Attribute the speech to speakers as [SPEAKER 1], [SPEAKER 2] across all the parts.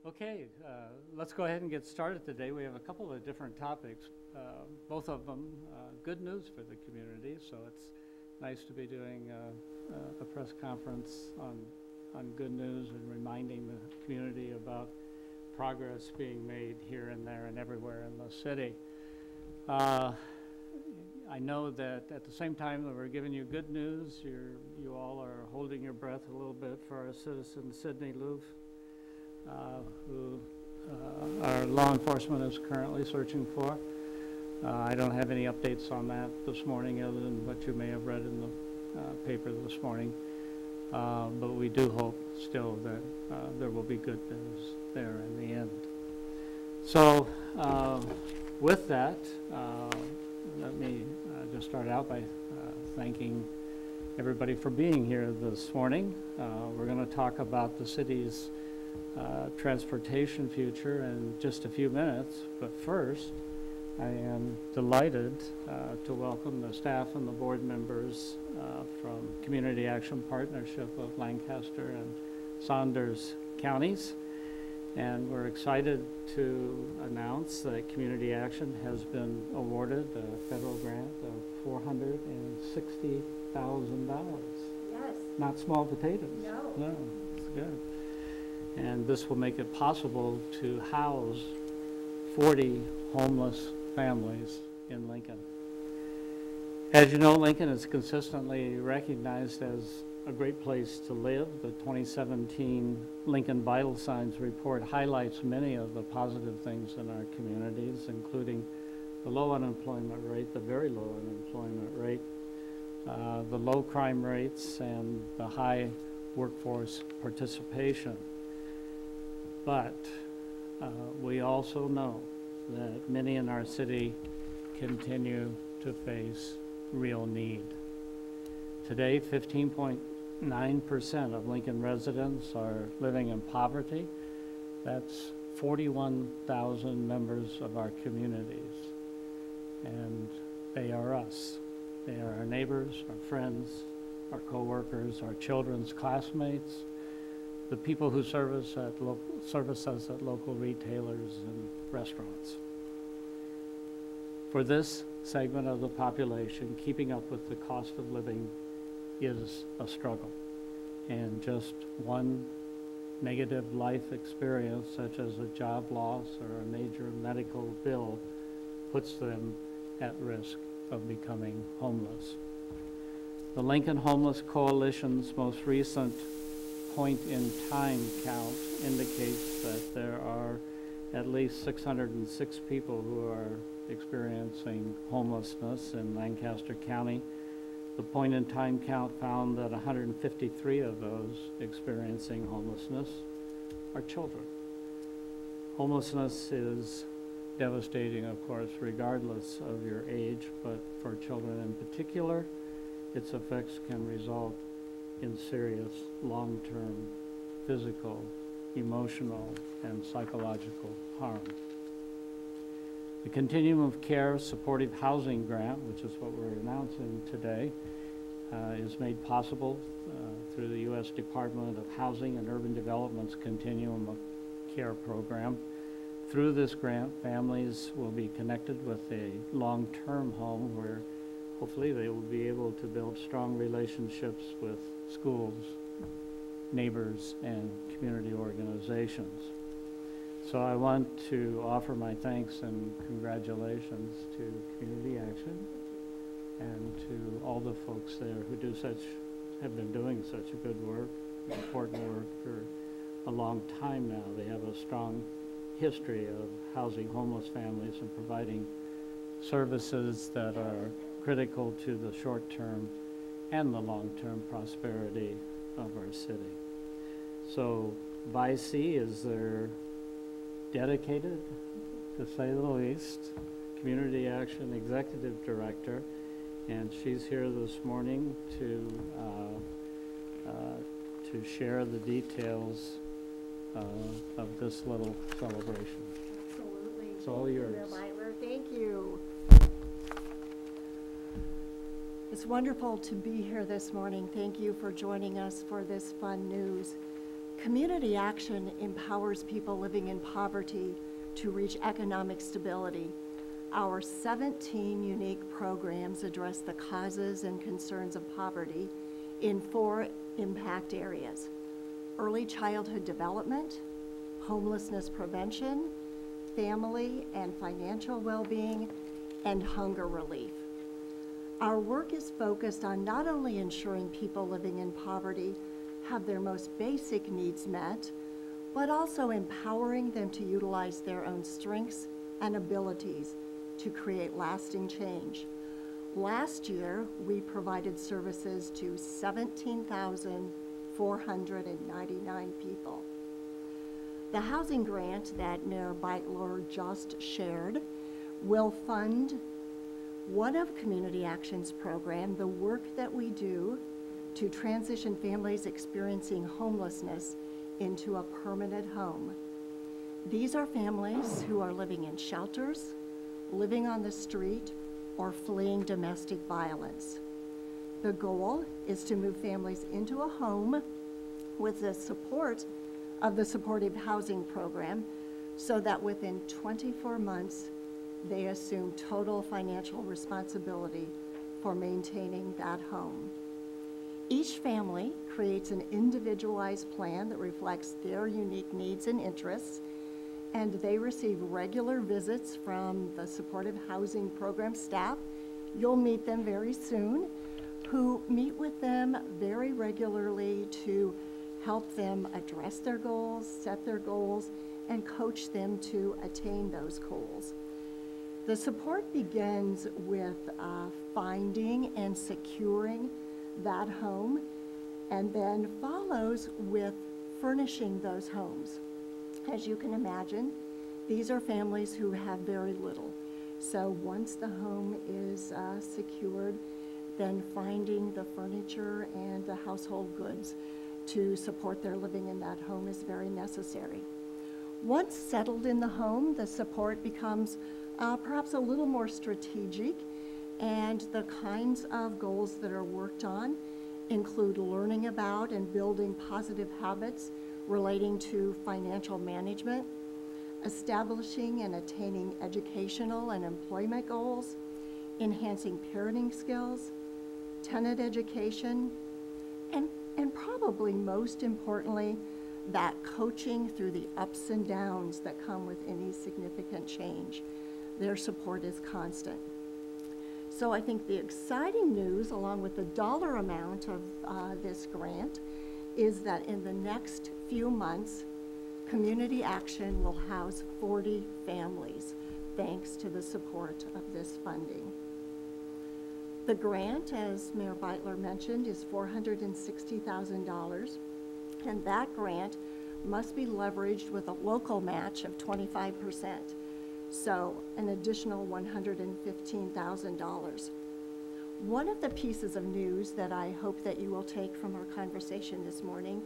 [SPEAKER 1] Okay, let's go ahead and get started today. We have a couple of different topics, both of them good news for the community. So it's nice to be doing a press conference on good news and reminding the community about progress being made here and there and everywhere in the city. I know that at the same time that we're giving you good news, you all are holding your breath a little bit for our citizen, Sydney Loof, who our law enforcement is currently searching for. I don't have any updates on that this morning other than what you may have read in the paper this morning. But we do hope still that there will be good news there in the end. So with that, let me just start out by thanking everybody for being here this morning. We're going to talk about the city's transportation future in just a few minutes, but first I am delighted to welcome the staff and the board members from Community Action Partnership of Lancaster and Saunders counties. And we're excited to announce that Community Action has been awarded a federal grant of $460,000.
[SPEAKER 2] Yes.
[SPEAKER 1] Not small potatoes.
[SPEAKER 2] No.
[SPEAKER 1] It's good. And this will make it possible to house 40 homeless families in Lincoln. As you know, Lincoln is consistently recognized as a great place to live. The 2017 Lincoln Vital Signs report highlights many of the positive things in our communities, including the low unemployment rate, the very low unemployment rate, the low crime rates, and the high workforce participation. But we also know that many in our city continue to face real need. Today, 15.9% of Lincoln residents are living in poverty. That's 41,000 members of our communities. And they are us. They are our neighbors, our friends, our co-workers, our children's classmates, the people who service us at local retailers and restaurants. For this segment of the population, keeping up with the cost of living is a struggle. And just one negative life experience, such as a job loss or a major medical bill, puts them at risk of becoming homeless. The Lincoln Homeless Coalition's most recent point-in-time count indicates that there are at least 606 people who are experiencing homelessness in Lancaster County. The point-in-time count found that 153 of those experiencing homelessness are children. Homelessness is devastating, of course, regardless of your age, but for children in particular, its effects can result in serious long-term physical, emotional, and psychological harm. The Continuum of Care Supportive Housing Grant, which is what we're announcing today, is made possible through the U.S. Department of Housing and Urban Development's Continuum of Care program. Through this grant, families will be connected with a long-term home where hopefully they will be able to build strong relationships with schools, neighbors, and community organizations. So I want to offer my thanks and congratulations to Community Action and to all the folks there who have been doing such a good work, important work for a long time now. They have a strong history of housing homeless families and providing services that are critical to the short-term and the long-term prosperity of our city. So Vicey is their dedicated, to say the least, Community Action Executive Director, and she's here this morning to share the details of this little celebration.
[SPEAKER 2] Absolutely.
[SPEAKER 1] It's all yours.
[SPEAKER 2] Thank you. It's wonderful to be here this morning. Thank you for joining us for this fun news. Community action empowers people living in poverty to reach economic stability. Our 17 unique programs address the causes and concerns of poverty in 4 impact areas: early childhood development, homelessness prevention, family and financial well-being, and hunger relief. Our work is focused on not only ensuring people living in poverty have their most basic needs met, but also empowering them to utilize their own strengths and abilities to create lasting change. Last year, we provided services to 17,499 people. The housing grant that Mayor Beitler just shared will fund one of Community Action's program, the work that we do to transition families experiencing homelessness into a permanent home. These are families who are living in shelters, living on the street, or fleeing domestic violence. The goal is to move families into a home with the support of the supportive housing program so that within 24 months, they assume total financial responsibility for maintaining that home. Each family creates an individualized plan that reflects their unique needs and interests, and they receive regular visits from the supportive housing program staff. You'll meet them very soon, who meet with them very regularly to help them address their goals, set their goals, and coach them to attain those goals. The support begins with finding and securing that home, and then follows with furnishing those homes. As you can imagine, these are families who have very little. So once the home is secured, then finding the furniture and the household goods to support their living in that home is very necessary. Once settled in the home, the support becomes perhaps a little more strategic, and the kinds of goals that are worked on include learning about and building positive habits relating to financial management, establishing and attaining educational and employment goals, enhancing parenting skills, tenant education, and probably most importantly, that coaching through the ups and downs that come with any significant change. Their support is constant. So I think the exciting news, along with the dollar amount of this grant, is that in the next few months, Community Action will house 40 families, thanks to the support of this funding. The grant, as Mayor Beitler mentioned, is $460,000, and that grant must be leveraged with a local match of 25%, so an additional $115,000. One of the pieces of news that I hope that you will take from our conversation this morning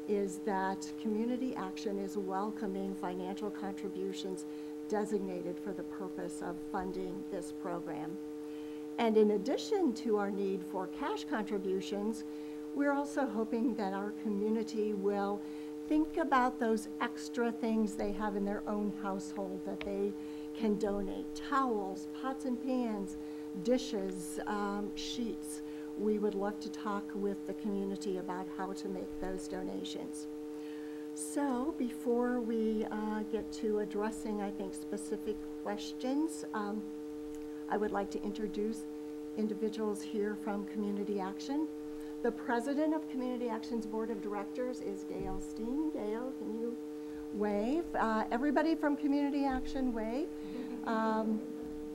[SPEAKER 2] is that Community Action is welcoming financial contributions designated for the purpose of funding this program. And in addition to our need for cash contributions, we're also hoping that our community will think about those extra things they have in their own household that they can donate: towels, pots and pans, dishes, sheets. We would love to talk with the community about how to make those donations. So before we get to addressing, I think, specific questions, I would like to introduce individuals here from Community Action. The president of Community Action's board of directors is Gail Steen. Gail, can you wave? Everybody from Community Action, wave.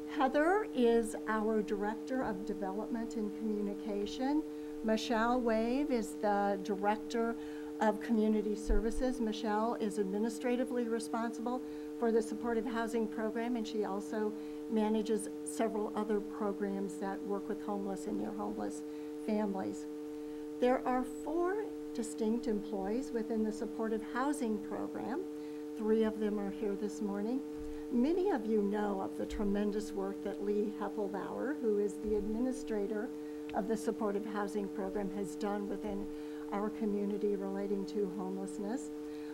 [SPEAKER 2] Heather is our director of development and communication. Michelle Wave is the director of community services. Michelle is administratively responsible for the supportive housing program, and she also manages several other programs that work with homeless and near homeless families. There are 4 distinct employees within the supportive housing program. 3 of them are here this morning. Many of you know of the tremendous work that Lee Heffelbauer, who is the administrator of the supportive housing program, has done within our community relating to homelessness.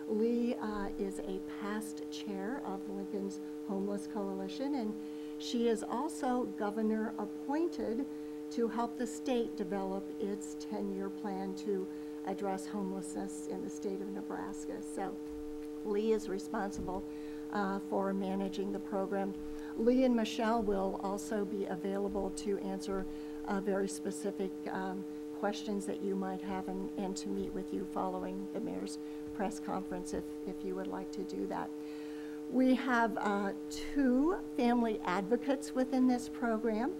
[SPEAKER 2] Lee is a past chair of Lincoln's Homeless Coalition, and she is also governor appointed to help the state develop its 10-year plan to address homelessness in the state of Nebraska. So Lee is responsible for managing the program. Lee and Michelle will also be available to answer very specific questions that you might have and to meet with you following the mayor's press conference if you would like to do that. We have 2 family advocates within this program,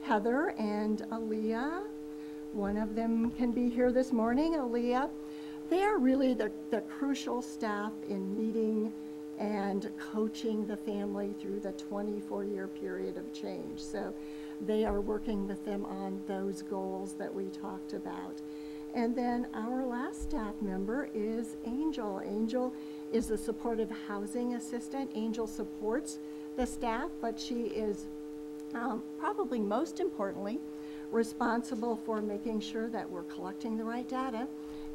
[SPEAKER 2] Heather and Aaliyah. One of them can be here this morning, Aaliyah. They are really the crucial staff in meeting and coaching the family through the 24-year period of change. So they are working with them on those goals that we talked about. And then our last staff member is Angel. Angel is the supportive housing assistant. Angel supports the staff, but she is probably most importantly responsible for making sure that we're collecting the right data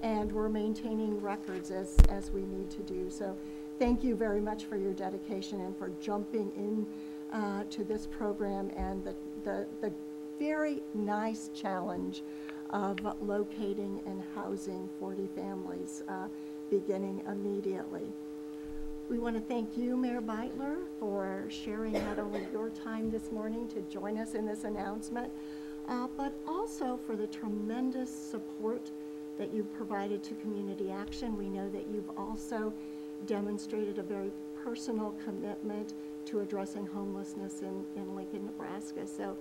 [SPEAKER 2] and we're maintaining records as we need to do. So thank you very much for your dedication and for jumping in to this program and the very nice challenge of locating and housing 40 families beginning immediately. We want to thank you, Mayor Beitler, for sharing not only your time this morning to join us in this announcement, but also for the tremendous support that you've provided to Community Action. We know that you've also demonstrated a very personal commitment to addressing homelessness in Lincoln, Nebraska. So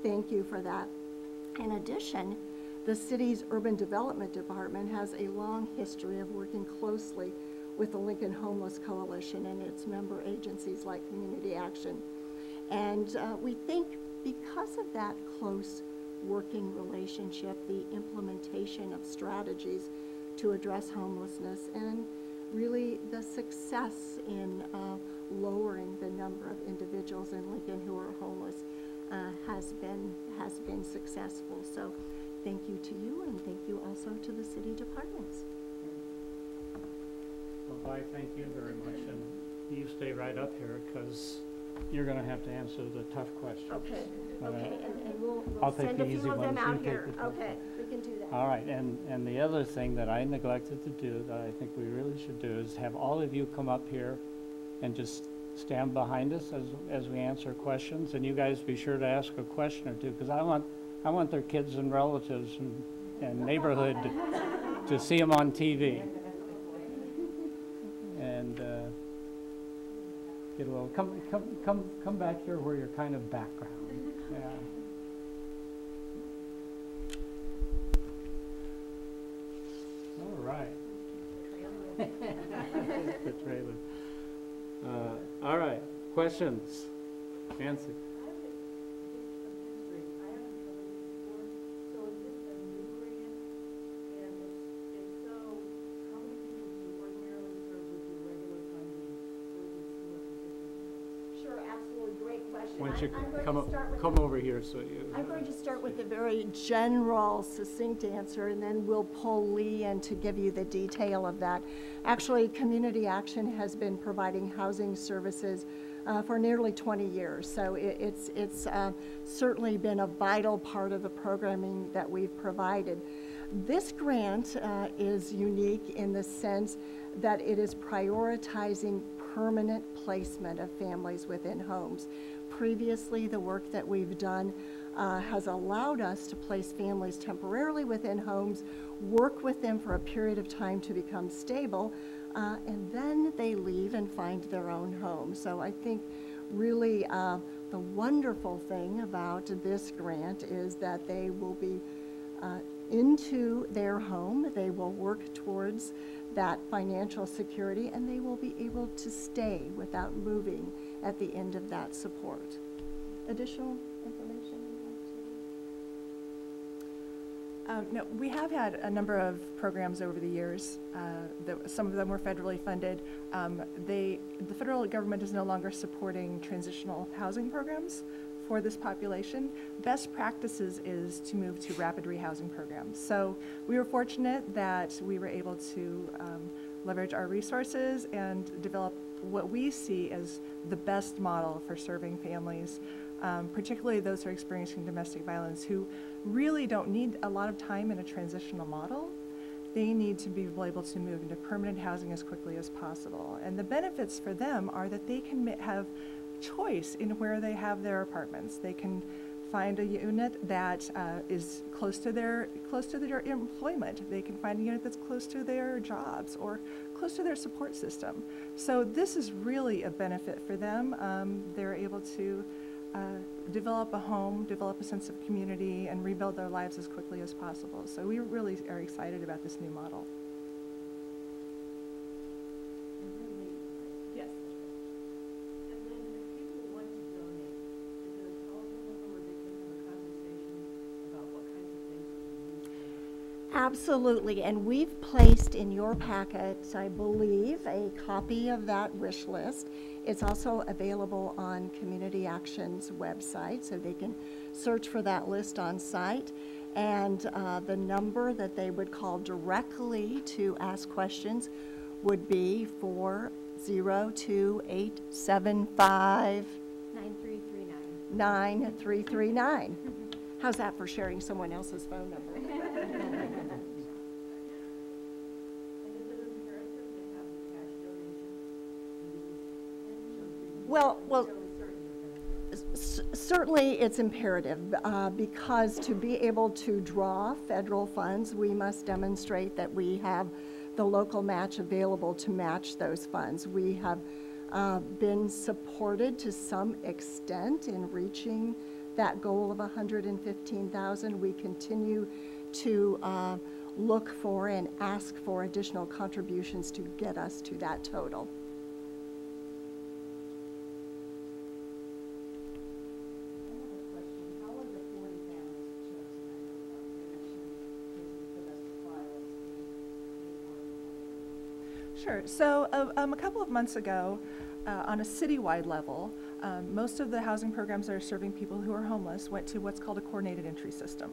[SPEAKER 2] thank you for that. In addition, the city's Urban Development Department has a long history of working closely with the Lincoln Homeless Coalition and its member agencies like Community Action. And we think because of that close working relationship, the implementation of strategies to address homelessness and really the success in lowering the number of individuals in Lincoln who are homeless has been successful. So thank you to you, and thank you also to the city departments.
[SPEAKER 1] Well, Vi, thank you very much, and you stay right up here because you're going to have to answer the tough questions.
[SPEAKER 2] Okay, okay, and we'll
[SPEAKER 1] I'll take
[SPEAKER 2] send
[SPEAKER 1] the
[SPEAKER 2] a few
[SPEAKER 1] easy
[SPEAKER 2] of them
[SPEAKER 1] ones,
[SPEAKER 2] out
[SPEAKER 1] you take
[SPEAKER 2] here.
[SPEAKER 1] the tough
[SPEAKER 2] Okay, we can do that.
[SPEAKER 1] All right, and the other thing that I neglected to do that I think we really should do is have all of you come up here and just stand behind us as we answer questions, and you guys be sure to ask a question or two because I want their kids and relatives and neighborhood to see them on TV. And get a little come back here where you're kind of background. Yeah. All right. The trailer. All right. Questions? Nancy. Why don't you come over here so you...
[SPEAKER 2] I'm going to start with a very general, succinct answer, and then we'll pull Lee in to give you the detail of that. Actually, Community Action has been providing housing services for nearly 20 years, so it's certainly been a vital part of the programming that we've provided. This grant is unique in the sense that it is prioritizing permanent placement of families within homes. Previously, the work that we've done has allowed us to place families temporarily within homes, work with them for a period of time to become stable, and then they leave and find their own home. So I think really the wonderful thing about this grant is that they will be into their home, they will work towards that financial security, and they will be able to stay without moving at the end of that support. Additional information you'd like to?
[SPEAKER 3] No, we have had a number of programs over the years. Some of them were federally funded. The federal government is no longer supporting transitional housing programs for this population, best practices is to move to rapid rehousing programs. So we were fortunate that we were able to leverage our resources and develop what we see as the best model for serving families, particularly those who are experiencing domestic violence, who really don't need a lot of time in a transitional model. They need to be able to move into permanent housing as quickly as possible. And the benefits for them are that they can have choice in where they have their apartments. They can find a unit that is close to their employment. They can find a unit that's close to their jobs or close to their support system. So this is really a benefit for them. They're able to develop a home, develop a sense of community, and rebuild their lives as quickly as possible. So we really are excited about this new model. Yes.
[SPEAKER 4] And then if people want to donate, is there a telephone number where they can have a conversation about what kinds of things we can use for that?
[SPEAKER 2] Absolutely, and we've placed in your packets, I believe, a copy of that wish list. It's also available on Community Action's website, so they can search for that list on site. And the number that they would call directly to ask questions would be 402-875
[SPEAKER 5] 9339.
[SPEAKER 2] 9339. How's that for sharing someone else's phone number?
[SPEAKER 4] And is it imperative to have cash donations?
[SPEAKER 2] Well, certainly it's imperative because to be able to draw federal funds, we must demonstrate that we have the local match available to match those funds. We have been supported to some extent in reaching that goal of 115,000. We continue to look for and ask for additional contributions to get us to that total.
[SPEAKER 3] Sure. So a couple of months ago, on a citywide level, most of the housing programs that are serving people who are homeless went to what's called a coordinated entry system.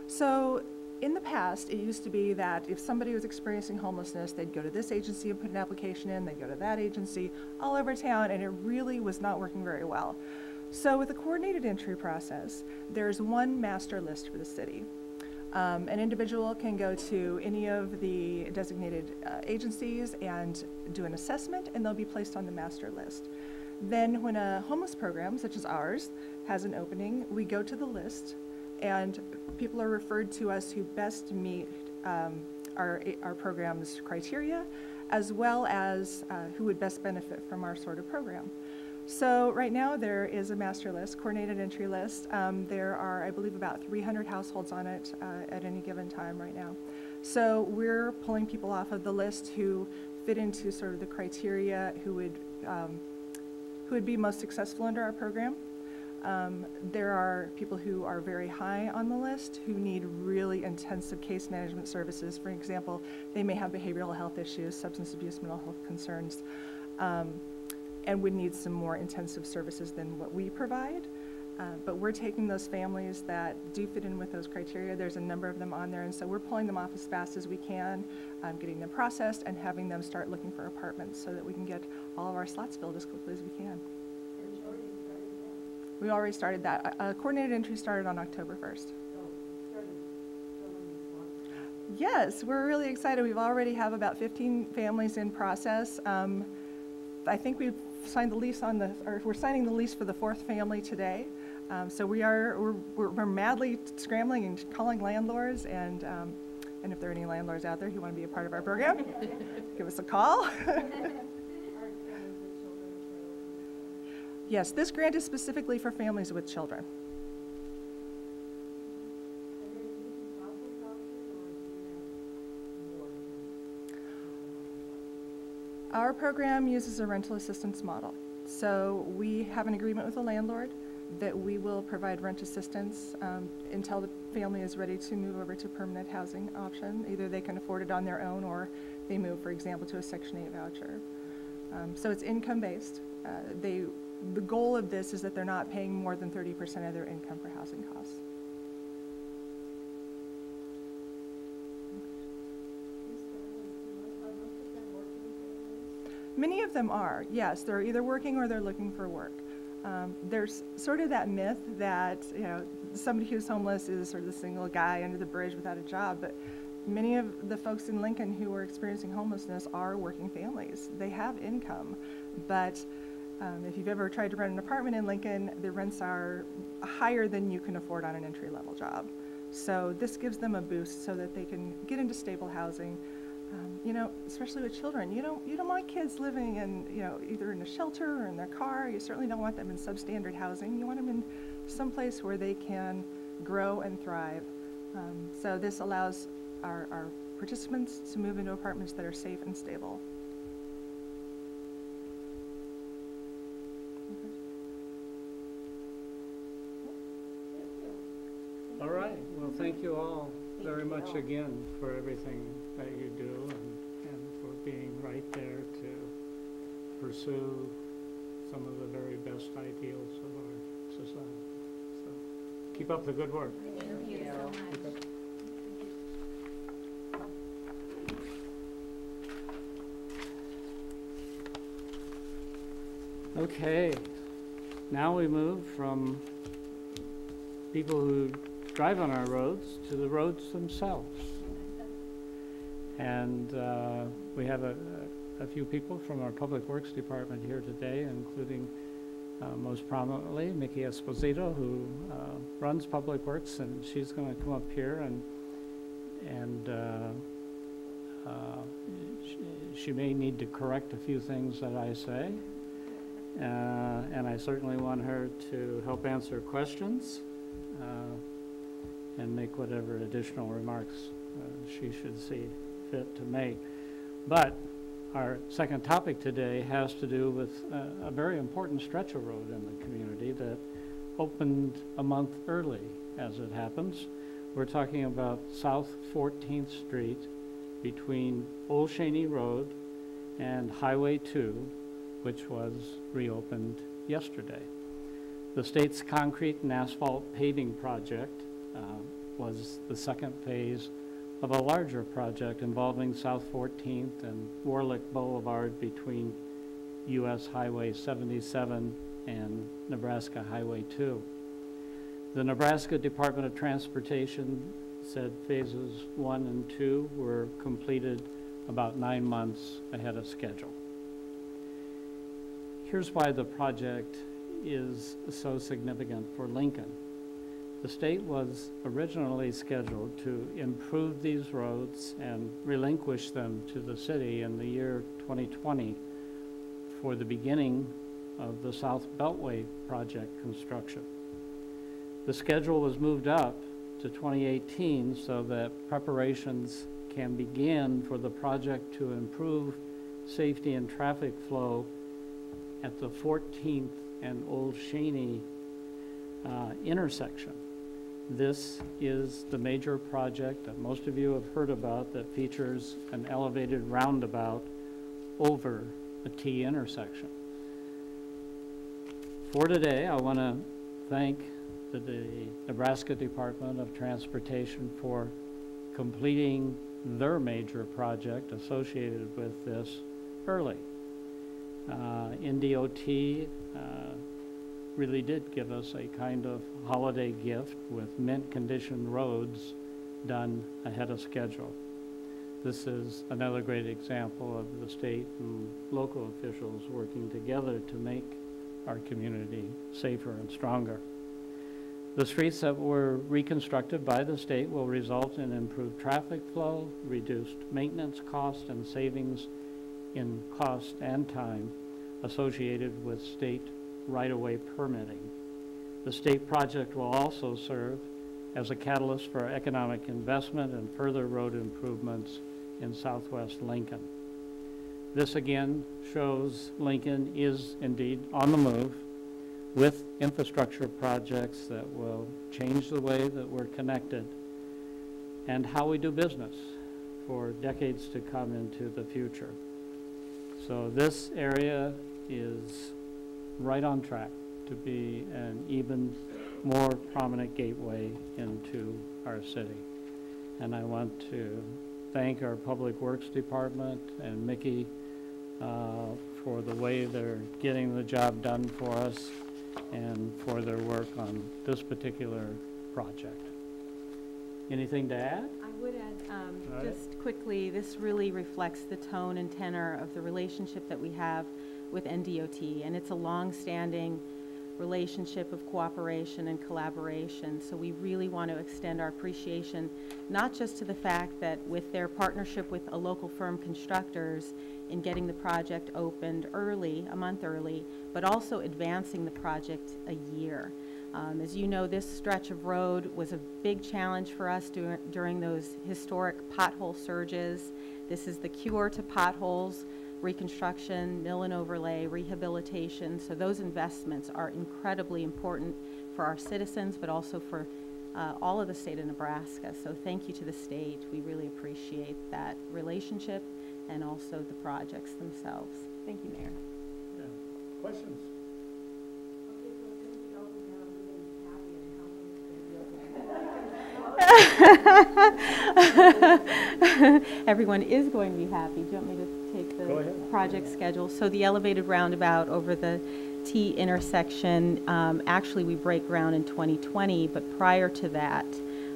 [SPEAKER 3] So in the past, it used to be that if somebody was experiencing homelessness, they'd go to this agency and put an application in, they'd go to that agency, all over town, and it really was not working very well. So with the coordinated entry process, there's one master list for the city. An individual can go to any of the designated agencies and do an assessment, and they'll be placed on the master list. Then when a homeless program, such as ours, has an opening, we go to the list, and people are referred to us who best meet our program's criteria, as well as who would best benefit from our sort of program. So right now there is a master list, coordinated entry list. There are, I believe, about 300 households on it at any given time right now. So we're pulling people off of the list who fit into sort of the criteria, who would be most successful under our program. There are people who are very high on the list who need really intensive case management services. For example, they may have behavioral health issues, substance abuse, mental health concerns, and would need some more intensive services than what we provide. But we're taking those families that do fit in with those criteria. There's a number of them on there, and so we're pulling them off as fast as we can, getting them processed and having them start looking for apartments so that we can get all of our slots filled as quickly as we can. We already started that. Coordinated entry started on October 1st. Yes, we're really excited. We've already have about 15 families in process. I think we've signed the lease on we're signing the lease for the 4th family today. So we're madly scrambling and calling landlords, and if there are any landlords out there who want to be a part of our program, give us a call. Yes, this grant is specifically for families with children. Our program uses a rental assistance model. So we have an agreement with the landlord that we will provide rent assistance until the family is ready to move over to permanent housing option. Either they can afford it on their own, or they move, for example, to a Section 8 voucher. So it's income-based. the goal of this is that they're not paying more than 30% of their income for housing costs.
[SPEAKER 4] Are most of them working families?
[SPEAKER 3] Many of them are, yes. They're either working or they're looking for work. There's sort of that myth that, you know, somebody who's homeless is sort of the single guy under the bridge without a job, but many of the folks in Lincoln who are experiencing homelessness are working families. They have income, but if you've ever tried to rent an apartment in Lincoln, the rents are higher than you can afford on an entry-level job. So this gives them a boost so that they can get into stable housing. You know, especially with children, you don't want kids living in, you know, either in a shelter or in their car. You certainly don't want them in substandard housing. You want them in some place where they can grow and thrive. So this allows our participants to move into apartments that are safe and stable.
[SPEAKER 1] All right, well, thank you all very much again for everything that you do and for being right there to pursue some of the very best ideals of our society. So keep up the good work.
[SPEAKER 5] Thank you so much.
[SPEAKER 1] Okay, now we move from people who drive on our roads to the roads themselves. And we have a few people from our Public Works Department here today, including most prominently Mickey Esposito, who runs Public Works, and she's going to come up here and she may need to correct a few things that I say. And I certainly want her to help answer questions and make whatever additional remarks she should see fit to make. But our second topic today has to do with a very important stretch of road in the community that opened a month early, as it happens. We're talking about South 14th Street between Old Cheney Road and Highway 2, which was reopened yesterday. The state's concrete and asphalt paving project was the second phase of a larger project involving South 14th and Warlick Boulevard between US Highway 77 and Nebraska Highway 2. The Nebraska Department of Transportation said phases 1 and 2 were completed about 9 months ahead of schedule. Here's why the project is so significant for Lincoln. The state was originally scheduled to improve these roads and relinquish them to the city in the year 2020 for the beginning of the South Beltway project construction. The schedule was moved up to 2018 so that preparations can begin for the project to improve safety and traffic flow at the 14th and Old Cheney intersection. This is the major project that most of you have heard about that features an elevated roundabout over a T intersection. For today, I want to thank the Nebraska Department of Transportation for completing their major project associated with this early. NDOT really did give us a kind of holiday gift with mint condition roads done ahead of schedule. This is another great example of the state and local officials working together to make our community safer and stronger. The streets that were reconstructed by the state will result in improved traffic flow, reduced maintenance costs, and savings in cost and time associated with state right-of-way permitting. The state project will also serve as a catalyst for economic investment and further road improvements in southwest Lincoln. This again shows Lincoln is indeed on the move with infrastructure projects that will change the way that we're connected and how we do business for decades to come into the future. So this area is right on track to be an even more prominent gateway into our city. And I want to thank our Public Works Department and Mickey for the way they're getting the job done for us and for their work on this particular project. Anything to add?
[SPEAKER 6] I would add,
[SPEAKER 1] All right.
[SPEAKER 6] just quickly, this really reflects the tone and tenor of the relationship that we have with NDOT, and it's a long-standing relationship of cooperation and collaboration. So we really want to extend our appreciation, not just to the fact that with their partnership with a local firm, Constructors, in getting the project opened early, a month early, but also advancing the project a year. As you know, this stretch of road was a big challenge for us during those historic pothole surges. This is the cure to potholes, reconstruction, mill and overlay, rehabilitation. So those investments are incredibly important for our citizens, but also for all of the state of Nebraska. So thank you to the state. We really appreciate that relationship and also the projects themselves. Thank you, Mayor.
[SPEAKER 1] Yeah. Questions?
[SPEAKER 4] Okay, so it's gonna be open now, everybody's happy, and how long is it gonna be open?
[SPEAKER 6] Everyone is going to be happy. Do you want me to take
[SPEAKER 1] Go
[SPEAKER 6] the
[SPEAKER 1] ahead.
[SPEAKER 6] project schedule? So the elevated roundabout over the T intersection, actually we break ground in 2020, but prior to that,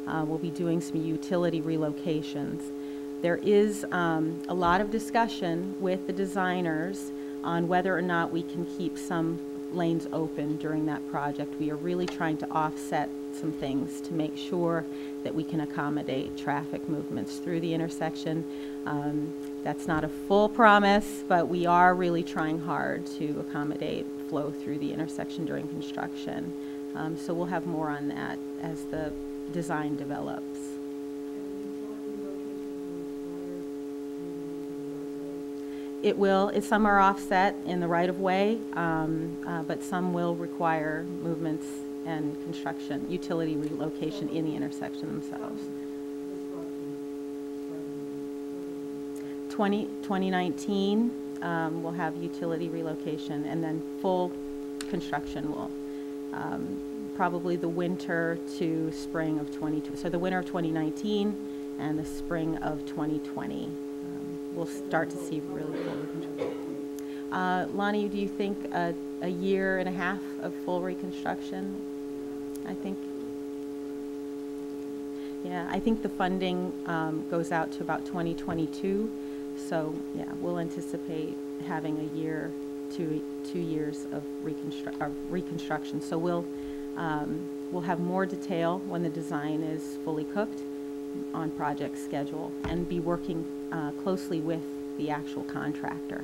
[SPEAKER 6] we'll be doing some utility relocations. There is a lot of discussion with the designers on whether or not we can keep some lanes open during that project. We are really trying to offset some things to make sure that we can accommodate traffic movements through the intersection. That's not a full promise, but we are really trying hard to accommodate flow through the intersection during construction. So we'll have more on that as the design develops. It will. Some are offset in the right-of-way, but some will require movements and construction, utility relocation in the intersection themselves. 2019, we'll have utility relocation, and then full construction will probably the winter to spring of 2020. So the winter of 2019 and the spring of 2020. We'll start to see really full reconstruction. Lonnie, do you think a year and a half of full reconstruction? I think, yeah, I think the funding goes out to about 2022. So yeah, we'll anticipate having a year to 2 years of reconstruction. So we'll have more detail when the design is fully cooked on project schedule and be working closely with the actual contractor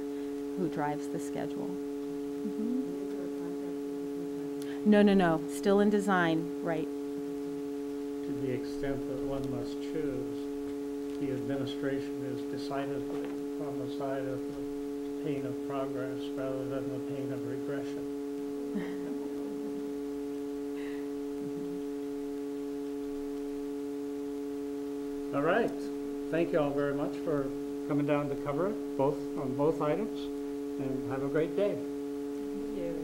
[SPEAKER 6] who drives the schedule. Mm-hmm. No, still in design, right.
[SPEAKER 1] To the extent that one must choose, the administration is decidedly on the side of the pain of progress rather than the pain of regression. All right. Thank you all very much for coming down to cover it, on both items, and have a great day.
[SPEAKER 6] Thank you.